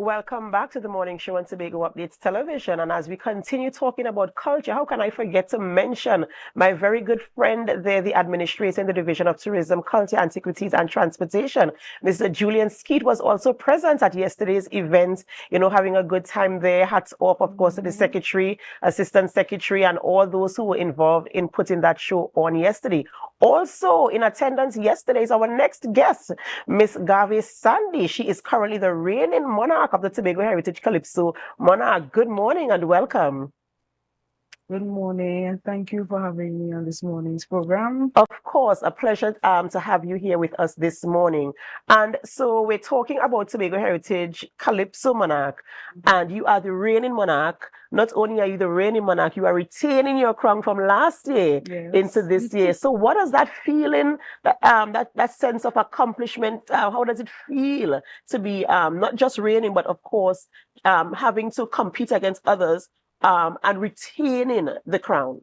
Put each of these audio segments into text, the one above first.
Welcome back to the morning show on Tobago Updates Television. And as we continue talking about culture, how can I forget to mention my very good friend there, the administrator in the Division of Tourism, Culture, Antiquities and Transportation. Mr. Julian Skeet was also present at yesterday's event, having a good time there. Hats off, of course, to the secretary, assistant secretary, and all those who were involved in putting that show on yesterday. Also in attendance yesterday is our next guest, Miss Garvé Sandy. She is currently the reigning monarch of the Tobago Heritage Calypso Monarch. Good morning and welcome. Good morning, and thank you for having me on this morning's program. Of course, a pleasure to have you here with us this morning. And so we're talking about Tobago Heritage Calypso Monarch, and you are the reigning monarch. Not only are you the reigning monarch, you are retaining your crown from last year into this year. So what does that feeling, that sense of accomplishment, how does it feel to be not just reigning, but of course having to compete against others and retaining the crown?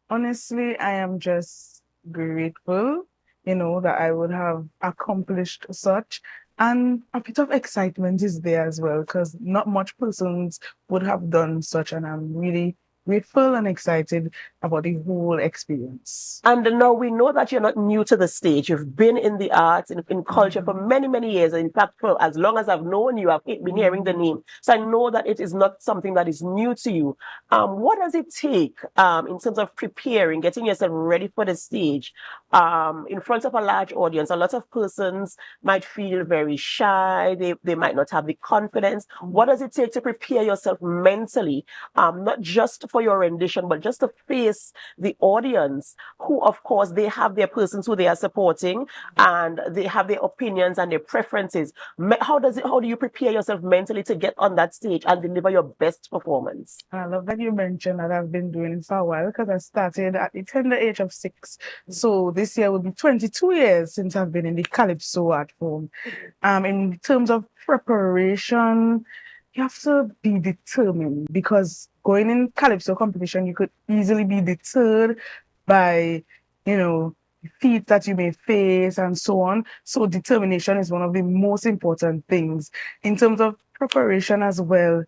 Honestly, I am just grateful, that I would have accomplished such. And a bit of excitement is there as well, because not much persons would have done such. And I'm really grateful and excited about the whole experience. And now we know that you're not new to the stage. You've been in the arts, in culture for many, many years. In fact, for as long as I've known you, I've been hearing the name. So I know that it is not something that is new to you. What does it take in terms of preparing, getting yourself ready for the stage in front of a large audience? A lot of persons might feel very shy. They might not have the confidence. What does it take to prepare yourself mentally, not just for your rendition, but just to face the audience who, of course, they have their persons who they are supporting and they have their opinions and their preferences. How do you prepare yourself mentally to get on that stage and deliver your best performance? I love that you mentioned that I've been doing it for a while, because I started at the tender age of 6. So this year will be 22 years since I've been in the Calypso art form. In terms of preparation, you have to be determined, because going in Calypso competition, you could easily be deterred by, feats that you may face and so on. So determination is one of the most important things. In terms of preparation as well,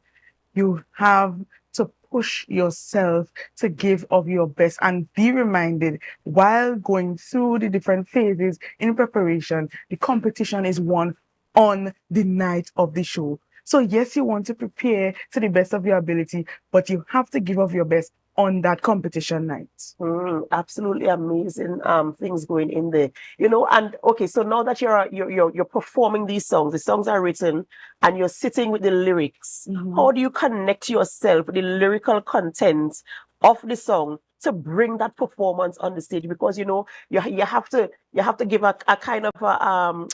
you have to push yourself to give of your best and be reminded while going through the different phases in preparation, the competition is won on the night of the show. So yes, you want to prepare to the best of your ability, but you have to give of your best on that competition night. Absolutely amazing things going in there, and okay, so now that you're performing these songs, the songs are written and you're sitting with the lyrics. How do you connect yourself with the lyrical content of the song to bring that performance on the stage? Because you have to give a kind of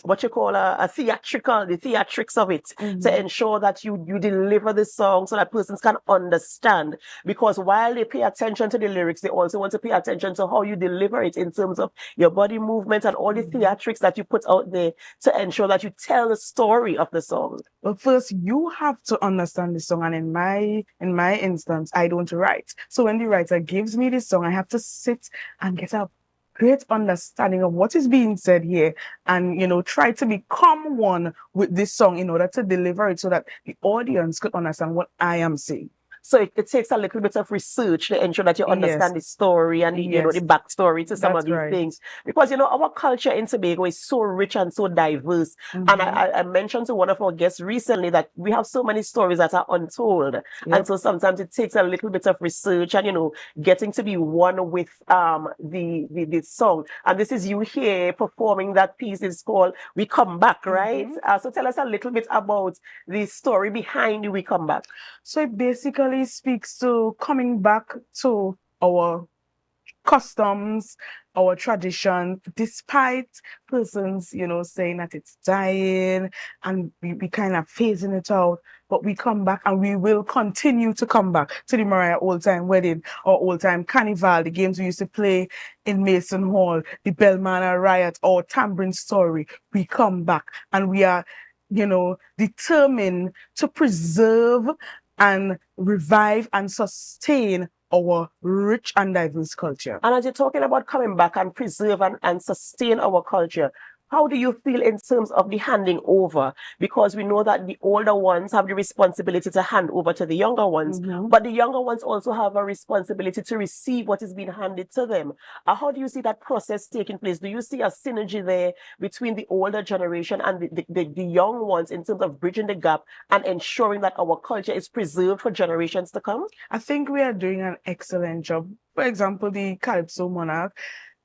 what you call the theatrics of it, to ensure that you deliver the song so that persons can understand. Because while they pay attention to the lyrics, they also want to pay attention to how you deliver it in terms of your body movement and all the theatrics that you put out there to ensure that you tell the story of the song. Well, first you have to understand the song, and in my instance, I don't write. So when the writer gives me the song, I have to sit and get a great understanding of what is being said here, and try to become one with this song in order to deliver it so that the audience could understand what I am saying. So it takes a little bit of research to ensure that you understand the story and the backstory to some of these things. Because our culture in Tobago is so rich and so diverse. And I mentioned to one of our guests recently that we have so many stories that are untold. And so sometimes it takes a little bit of research and getting to be one with the song. And this is you here performing that piece. It's called We Come Back, right? So tell us a little bit about the story behind We Come Back. So it basically speaks to coming back to our customs, our tradition, despite persons, saying that it's dying and we kind of phasing it out. But we come back, and we will continue to come back to the Mariah Old Time Wedding or Old Time Carnival, the games we used to play in Mason Hall, the Belmana Riot or Tambourine Story. We come back, and we are, determined to preserve and revive and sustain our rich and diverse culture. And as you're talking about coming back and preserve and sustain our culture, how do you feel in terms of the handing over? Because we know that the older ones have the responsibility to hand over to the younger ones, but the younger ones also have a responsibility to receive what is being handed to them. How do you see that process taking place? Do you see a synergy there between the older generation and the young ones in terms of bridging the gap and ensuring that our culture is preserved for generations to come? I think we are doing an excellent job. For example, the Calypso Monarch,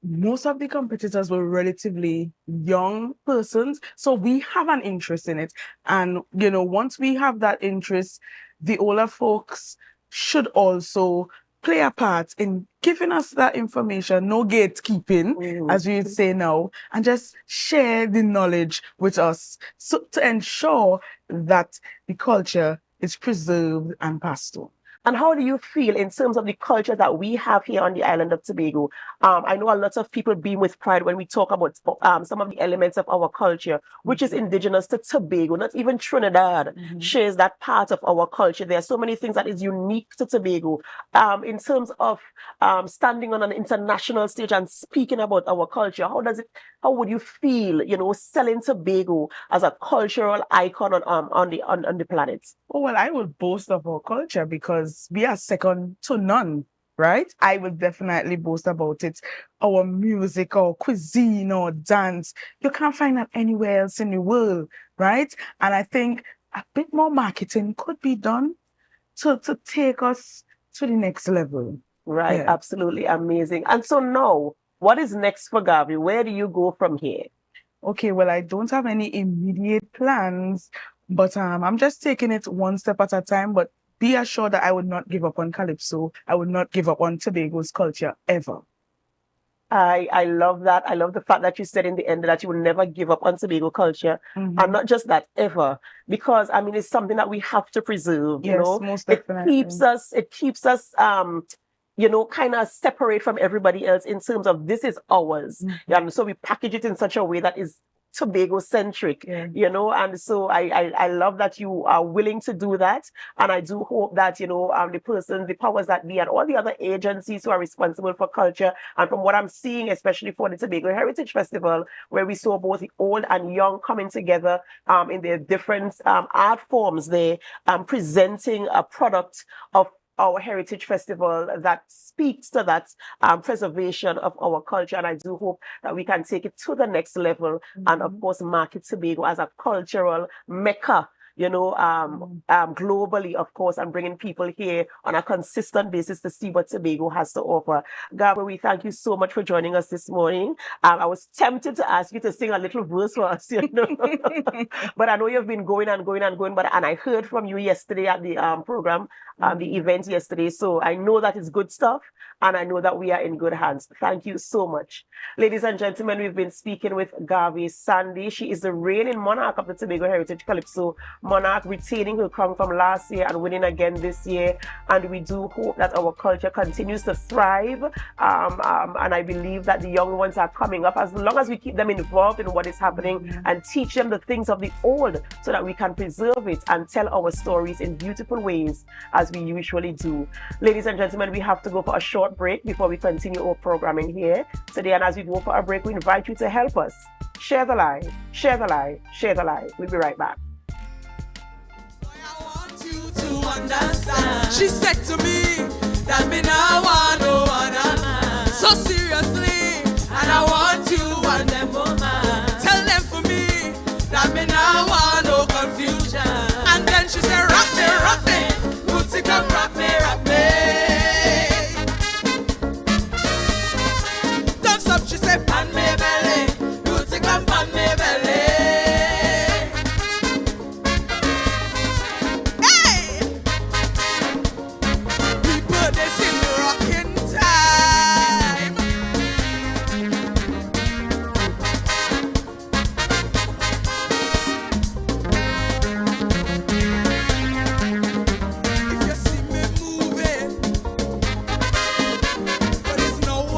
most of the competitors were relatively young persons, so we have an interest in it. And, once we have that interest, the older folks should also play a part in giving us that information, no gatekeeping, as we say now, and just share the knowledge with us so to ensure that the culture is preserved and passed on. And how do you feel in terms of the culture that we have here on the island of Tobago? I know a lot of people beam with pride when we talk about some of the elements of our culture, which is indigenous to Tobago, not even Trinidad shares that part of our culture. There are so many things that is unique to Tobago. In terms of standing on an international stage and speaking about our culture, how would you feel, selling Tobago as a cultural icon on the planet? Oh, well, I will boast of our culture because we are second to none, right? I will definitely boast about it. Our music, our cuisine, our dance, you can't find that anywhere else in the world, right? And I think a bit more marketing could be done to take us to the next level. Right, yeah. Absolutely amazing. And so now, what is next for Garvé? Where do you go from here? Okay, well, I don't have any immediate plans, but I'm just taking it one step at a time. But be assured that I would not give up on Calypso. I would not give up on Tobago's culture ever. I love that. I love the fact that you said in the end that you will never give up on Tobago culture. And not just that, ever. Because, it's something that we have to preserve, yes, most definitely. It keeps us kind of separate from everybody else in terms of this is ours. And so we package it in such a way that is Tobago centric, and so I love that you are willing to do that. And I do hope that, the powers that be and all the other agencies who are responsible for culture, and from what I'm seeing, especially for the Tobago Heritage Festival, where we saw both the old and young coming together in their different art forms, they presenting a product of our Heritage Festival that speaks to that preservation of our culture. And I do hope that we can take it to the next level and, of course, market Tobago as a cultural mecca, globally, of course, and bringing people here on a consistent basis to see what Tobago has to offer. Garvé, we thank you so much for joining us this morning. I was tempted to ask you to sing a little verse for us, but I know you've been going and going and going. And I heard from you yesterday at the program, the event yesterday. So I know that it's good stuff, and I know that we are in good hands. Thank you so much. Ladies and gentlemen, we've been speaking with Garvé Sandy. She is the reigning monarch of the Tobago Heritage Calypso Monarch, retaining her crown from last year and winning again this year. And we do hope that our culture continues to thrive. And I believe that the young ones are coming up, as long as we keep them involved in what is happening and teach them the things of the old so that we can preserve it and tell our stories in beautiful ways as we usually do. Ladies and gentlemen, we have to go for a short break before we continue our programming here today. And as we go for a break, we invite you to help us. Share the live, share the live, share the live. We'll be right back. Understand. She said to me that me now